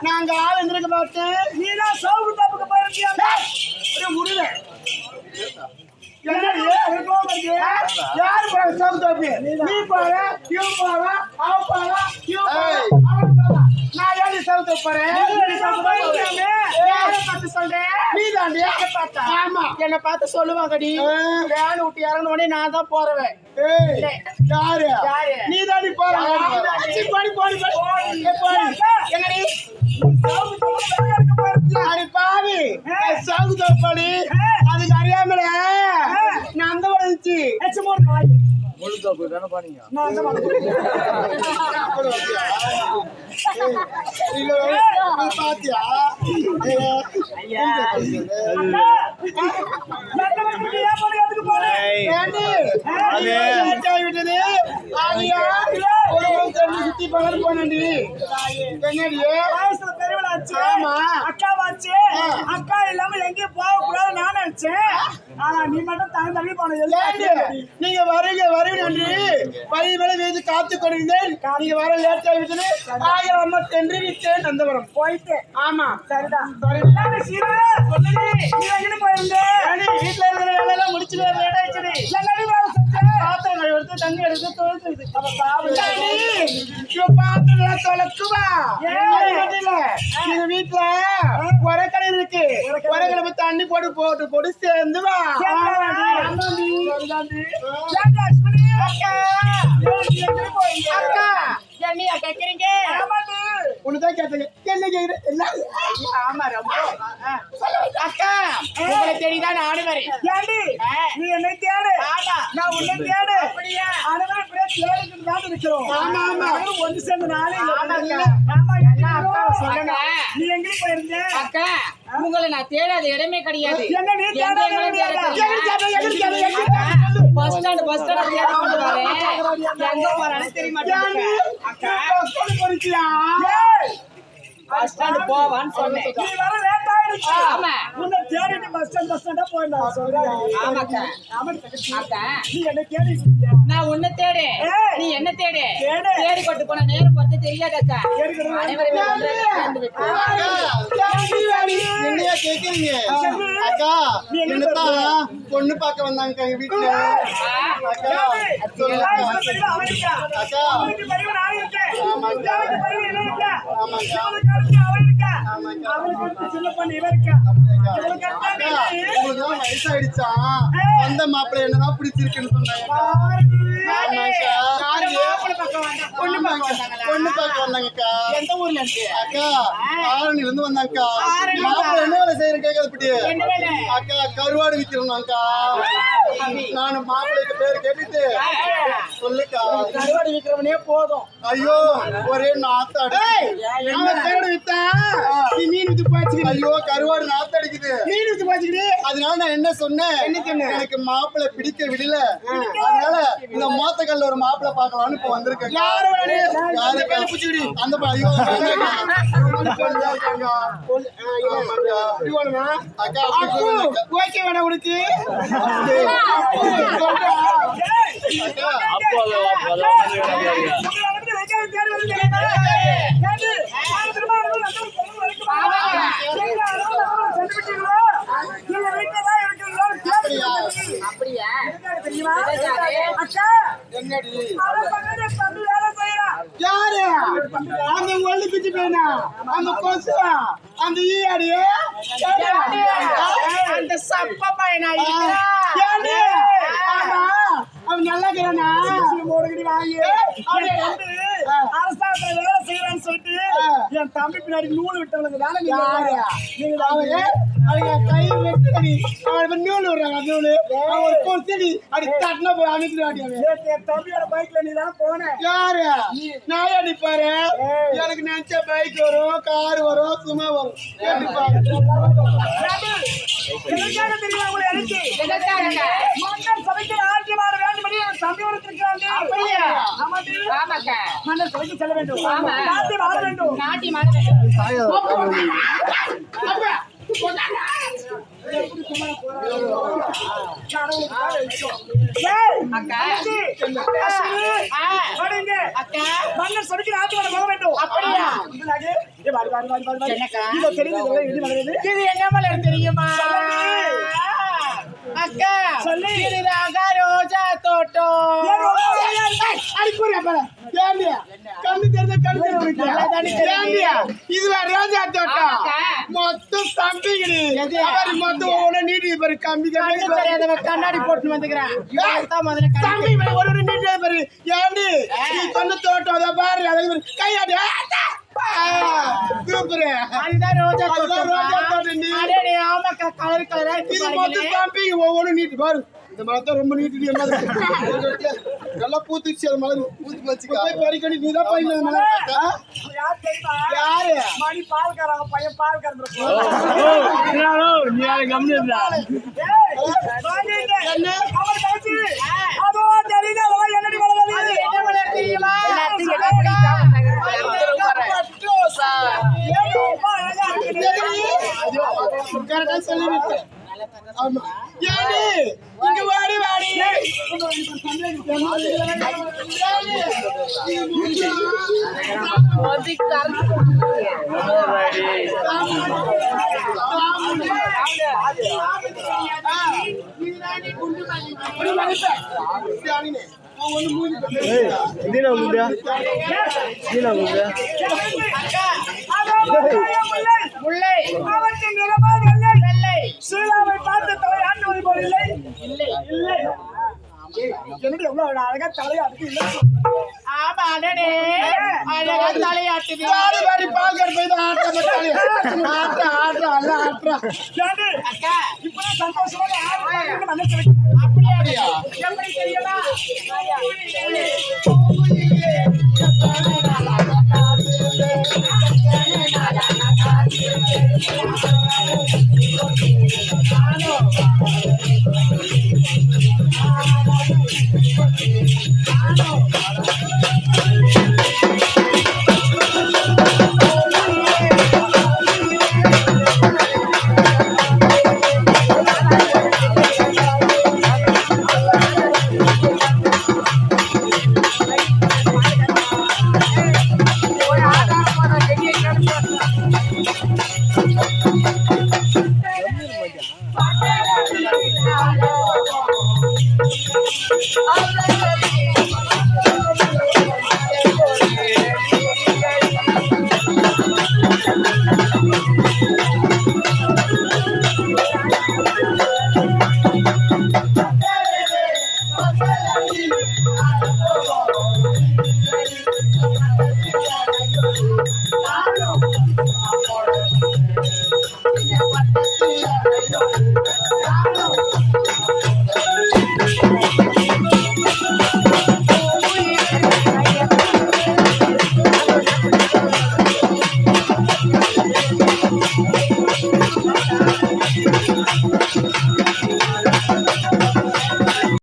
நாங்க ஆள் எந்திருக்க பார்த்தேன். நீதான் சவுக்கு தப்புக்கு போயிருக்கியா? முடியல. யாரு போற சவுக்கு தப்பு? நீ போற, இவ போற, அவ போற, இவ போற, அவ போற. நான் ஏன் சவுக்கு போறேன்? என்ன பார்த்து சொல்லுவாங்கடி. வேன் விட்டு இறங்கணுடனே நான் தான் போறவேன். யாரு? நீ தாண்டி போற. என்னடி பாவி சவுதப்படி அதுக்கு அறியாமல நான் அந்த வந்துச்சு பாத்தியா சுத்தி பகல் போனி அக்கா வாச்சு அக்கா இல்லாம எங்கேயும் போக கூடாது நான் நினைச்சேன். ஆனா நீ மட்டும் தள்ளி போன. நீங்க வரீங்க நன்றி பழி மேல வீடு காத்து கொண்டிருந்தேன். நீங்க வர லேட் ஆகிவிட்டது. ஆயிரம் அம்மா சென்று விட்டேன் நந்தபுரம் போயிட்டு. ஆமா சரிதான் வீட்டுல இருக்கிற வேலையெல்லாம் முடிச்சு லேட் ஆயிடுச்சு. பாத்திரம் எடுத்து தண்ணி எடுத்து தொலைக்குது. பாத்திரம் தொலைக்குவா எங்க வீட்டுல உரக்கடை இருக்கு. உரக்கடை போய் தண்ணி போட்டு சேர்ந்து வா. அக்கா என்னையா கேக்குறீங்க? உனதான் கேட்டீங்க. என்ன கேக்குறேன்? ஆமா அக்கா உங்களை தேடிதான் நானும் வரேன். நீ என்ன தேடு? நான் உன்னை தேடு. அப்படியா? ஆமா ஆமா ஒன்று சேர்ந்து நாளே. சொல்லுங்க நீ எங்க போயிருந்த? அக்கா உங்களை நான் தேடாத இடமே கிடையாது. பஸ் ஸ்டாண்ட் எங்க போறானே தெரிய மாட்டேங்குது. பஸ் ஸ்டாண்ட் போவான்னு சொன்னேன். நீ வர லேட் ஆயிடுச்சு. ஆமா உன்னை பஸ் ஸ்டாண்டா போயிருந்தா சொல்றேன். ஆமாக்கா. அக்கா, நீ என்ன தேடி இருக்கியா? நான் உன்னை தேடு, ஏய். நீ என்ன தேடு. தேடு. தேடி கொண்டு போன நேரம் பார்த்து தெரியாதக்கா. தேடிக்கிட்டு அனைவருமே ஒன்றாக சேர்ந்து விட்டோம். என்னையா கேக்குறீங்க? அக்கா என்னதான் பொண்ணு பார்க்க வந்தாங்க எங்க வீட்டுல. அக்கா சொல்லுங்க. அக்கா அவனுக்கு பரிவு நான் இருக்கேன். ஆமாக்கா. அவனுக்கு பரிவு இவன் இருக்கா. ஆமாக்கா. அவனுக்கு அடுத்து அவன் இருக்கா. ஆமாக்கா. அவனுக்கு அடுத்து சின்ன பொண்ணு இவன் இருக்கா. இவனுக்கு அக்கா அடுத்து உங்களுக்குலாம் வயசாயிடுச்சா? அந்த மாப்பிள்ளை என்னதான் பிடிச்சிருக்குன்னு சொன்னாங்க. ஆமாக்கா. பொண்ணு பார்க்க வந்தாங்களா? பொண்ணு பார்க்க வந்தாங்கக்கா. எந்த ஊர்ல இருந்து? அக்கா ஆரணில இருந்து வந்தாங்கக்கா. மாப்பிள்ளை என்ன வேலை செய்யறேன் கேட்கறதுப்படி. என்ன வேலை? அக்கா கருவாடு விக்கிறோம்க்கா. நானும் மாப்பிள்ளைக்கு பேர் கேட்டுட்டு சொல்லுக்கா. கருவாடு விற்கிறவனே போதும். ஐயோ ஒரே நாத்தாடு. அவன் கருவாடு வித்தா நீ மீன் வித்து பாய்ச்சிக்கிற. ஐயோ கருவாடு நாத்தடிக்குது. மீன் வித்து பாய்ச்சிக்கிற. அதனால நான் என்ன சொன்னேன், எனக்கு மாப்பிள்ளை பிடிக்க விடல. அதனால இந்த மோத்தக்கல்ல ஒரு மாப்பிள்ளை பார்க்கலாம்னு இப்ப வந்திருக்கேன். யாரு வேணே யாரு கையில புடிச்சிக்கிடி. அந்த ஐயோ வேண்டாம்க்கா. இவனுமா அக்கா அப்படி சொல்லுங்க. ஓகே வேணா உனக்கு. அக்கா அப்படியா? என்னடி யாரு அந்த ஒல்லி பிச்சு பேனா அந்த கொசுவா அந்த ஈயாடி அந்த சப்ப பையனா அவன் நல்லா இருக்கிறானா மோடகடி வாங்கி அரசாங்கத்துல வேலை செய்யறான்னு சொல்லிட்டு என் தம்பி பின்னாடி நூல் விட்டவனுக்கு வேலை நீங்க அவங்க கை வெட்டி அவன் நூல் விடுறாங்க. நூலு அவன் கொசடி அடி தட்டின போய் அனுப்பிடுவாடி. என் தம்பியோட பைக்ல நீ தான் போன. யாரு நான் அடிப்பாரு. எனக்கு நினைச்ச பைக் வரும், கார் வரும், சும்மா வரும். கேட்டுப்பாரு தெரியும் உங்களை அனுப்பி மன்னர் சபைக்கு ஆட்சியமாட வேண்டும் என்று என் தம்பி ஒருத்திருக்கிறாங்க. மன்னர் சபைக்கு செல்ல வேண்டும். நாட்டி மாற வேண்டும். நாட்டி மாட மன்னர் சபைக்கு நாட்டி மாட போக வேண்டும். அப்படியா? இது என்ன மலர் தெரியுமா அக்கா? சொல்லி ரோஜா தோட்டம். இதுல ரோஜா தோட்டம் மொத்தம் கம்பிக்கிடி. மொத்தம் ஒவ்வொரு நீட்டி பாரு கம்பி கண்ணாடி போட்டு வந்துக்கிறேன். கம்பி ஒரு ஒரு நீட்டி பாரு. ஏண்டி நீ சொன்ன தோட்டம் அதை பாரு. அதை கையாடி ரோஜா தோட்டம். ஆமாக்கா கலர் கலரா இது மொத்தம் கம்பி ஒவ்வொரு நீட்டி பாரு. இந்த மரத்தான் ரொம்ப நீட்டி நல்லா பூத்துச்சு. அது மலர் பூத்து வச்சுக்கா பறிக்கடி. நீ தான் பையன் யாரு மணி பால்காரங்க பையன் பால்காரன் சொல்லிவிட்டேன். ஆமா யாரு இங்க வாடி வாடி சீலாவை பார்த்து தலை ஆண்டுவது போல் இல்லை. இல்லை இல்லை என்னடி எவ்வளவு அழகா தலையாட்டு இல்லை. ஆமா அடடே அழகா தலையாட்டுது. பாடி பாடி பால்கார் போய் தான் ஆட்ட ஆட்ட அல்ல ஆட்டுறா. அக்கா இப்பதான் சந்தோஷமா அப்படியா? எப்படி தெரியுமா? ஆ.